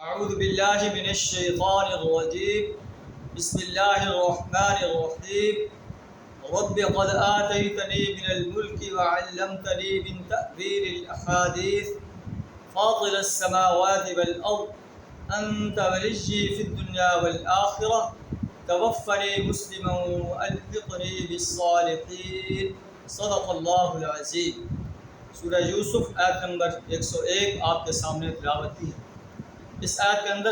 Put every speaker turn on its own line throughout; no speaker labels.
اعوذ باللہ من الشیطان الرجیم بسم اللہ الرحمن الرحیم رب قد آتیتنی من الملک وعلمتنی من تأویل الاحادیث فاطر السماوات والارض انت ولیی فی الدنیا والآخرہ توفنی مسلما والحقنی بالصالحین صدق اللہ العظیم۔ سورہ یوسف آیت نمبر 101 آپ کے سامنے تلاوت کی ہے۔ اس آیت کے اندر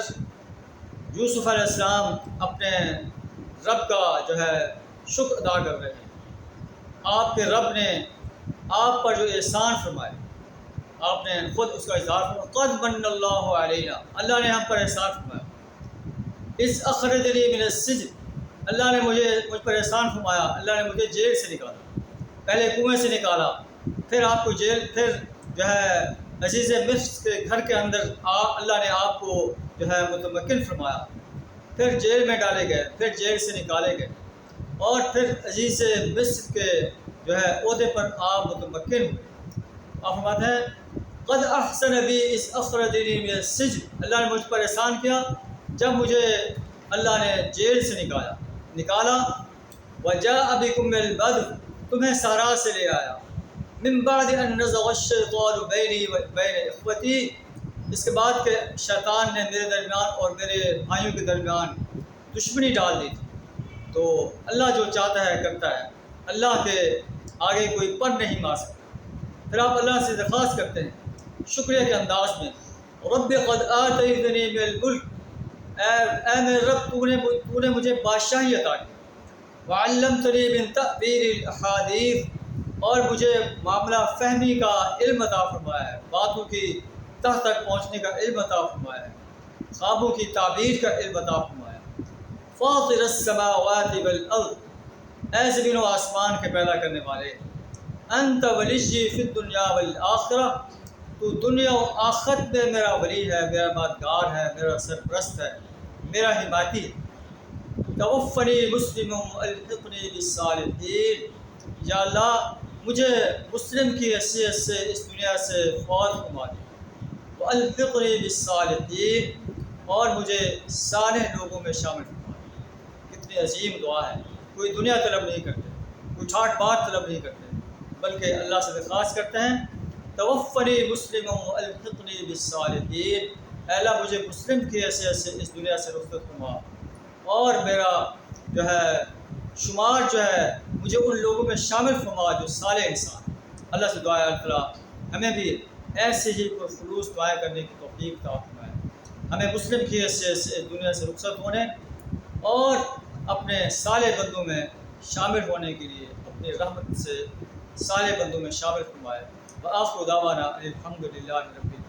یوسف علیہ السلام اپنے رب کا شکر ادا کر رہے ہیں۔ آپ کے رب نے آپ پر جو احسان فرمائے، آپ نے خود اس کا اظہار فرمایا، قد من اللہ علینا، اللہ نے ہم پر احسان فرمایا۔ اذ اخرجنی من السجن، اللہ نے مجھ پر احسان فرمایا، اللہ نے مجھے جیل سے نکالا، پہلے کنویں سے نکالا، پھر آپ کو جیل، پھر عزیز مصر کے گھر کے اندر اللہ نے آپ کو متمکن فرمایا، پھر جیل میں ڈالے گئے، پھر جیل سے نکالے گئے، اور پھر عزیز مصر کے عہدے پر آپ متمکن ہوئے۔ آپ فرماتے ہیں قد احسن بی اذ اخرجنی من السجن، اللہ نے مجھ پر احسان کیا جب مجھے اللہ نے جیل سے نکالا۔ وجاء بکم البدر، تمہیں صحرا سے لے آیا۔ من بعد ان نزغ الشیطان بینی و بین اخوتی، اس کے بعد کہ شیطان نے میرے درمیان اور میرے بھائیوں کے درمیان دشمنی ڈال دی تھی۔ تو اللہ جو چاہتا ہے کرتا ہے، اللہ کے آگے کوئی پر نہیں مار سکتا۔ پھر آپ اللہ سے درخواست کرتے ہیں شکریہ کے انداز میں، رب قد آتیتنی من الملک، اے میرے رب تو نے مجھے بادشاہی عطا کی، وعلمتنی من تأویل الاحادیث، اور مجھے معاملہ فہمی کا علم عطا فرمایا ہے، باتوں کی تہ تک پہنچنے کا علم عطا فرمایا ہے، خوابوں کی تعبیر کا علم عطا فرمایا ہے۔ فاطر السماوات والارض، اے زمین و آسمان کے پیدا کرنے والے، انت ولیی فی الدنیا والآخرہ، تو دنیا و آخرت میں میرا ولی ہے، میرا مددگار ہے، میرا سرپرست ہے، میرا حمایتی ہے۔ توفنی مسلما والحقنی بالصالحین، یا اللہ مجھے مسلم کی حیثیت سے اس دنیا سے فوت فرما دے، والحقنی بالصالحین، اور مجھے صالح لوگوں میں شامل فرما دے۔ کتنی عظیم دعا ہے۔ کوئی دنیا طلب نہیں کرتے، کوئی ٹھاٹ بات طلب نہیں کرتے، بلکہ اللہ سے درخواست کرتے ہیں توفنی مسلما والحقنی بالصالحین، اے اللہ مجھے مسلم کی حیثیت سے اس دنیا سے رخصت فرما، اور میرا شمار مجھے ان لوگوں میں شامل فرما جو صالح انسان۔ اللہ سے دعا ہے اللہ تعالیٰ ہمیں بھی ایسے ہی خلوص دعائیں کرنے کی توفیق عطا فرمائے، ہمیں مسلم کی حیثیت سے اس دنیا سے رخصت ہونے اور اپنے صالح بندوں میں شامل ہونے کے لیے اپنی رحمت سے صالح بندوں میں شامل فرمائے۔ وآخر دعوانا الحمد للہ رب العالمین۔